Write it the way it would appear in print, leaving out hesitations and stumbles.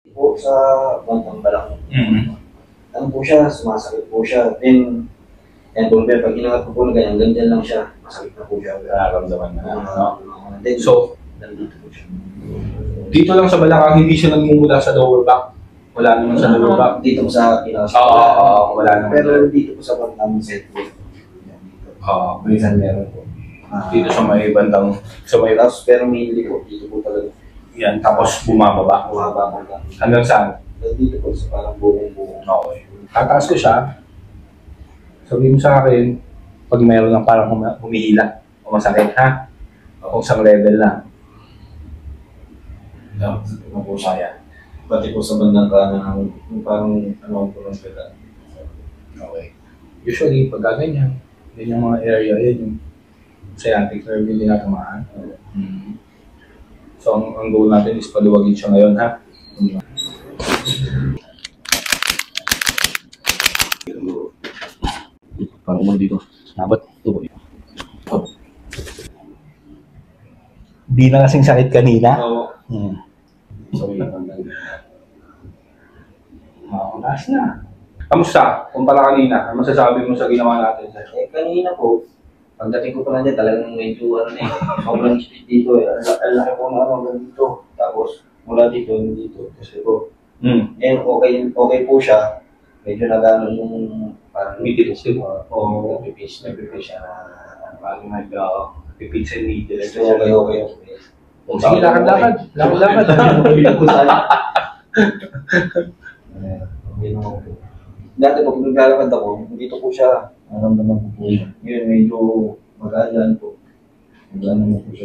Po sa bandang balakang. Ano po siya, sumasakit po siya. Then, pag inangat ko po na ganyan lang siya, masakit na po siya. Nararamdaman na. Then, So, nandito po siya. dito lang sa balakang, hindi siya nagmumula sa lower back. Wala naman sa lower back. Dito po sa kinawas. Wala naman. Pero dito po sa bandang set po. Minsan meron po. Dito sa may bandang, Tapos, pero mainly po, dito po talaga. yan, tapos bumababa. Bumaba po lang. Hanggang saan? Dito po sa parang buong-buong. Okay. Tataas ko siya. Sabihin mo sa akin, pag meron ng parang humihila o masakit, ha? O isang level na. Ano po siya. Pati po sa bandang kanan, parang ano po ng peta. Okay. Usually, pag ganyan, yun yung mga area, yun yung sciatic nerve yung tinatamaan. So, ang goal natin is paluwagin siya ngayon, ha? Parang umano dito. Nabat. Ito. Di na kasing sakit kanina. Oo. Sorry. Last na. Kamusta? Kumpara kanina, ano masasabi mo sa ginawa natin? Kanina po, pagdating ko pa lang dyan, talagang medyo sobrang speed dito eh. Ang laki po na hanggang dito. Tapos, mula dito, dito. Kasi po, okay po siya. Medyo nagano yung parang Pipis yun. pipis siya na Parang nag-pipits and needle. so, okay. Sige, lakad-lakad. Lakad-lakad. Dati pag naglalakad ako, dito po siya. Naramdaman ko po. Yun, medyo magaan po. Magaan po siya.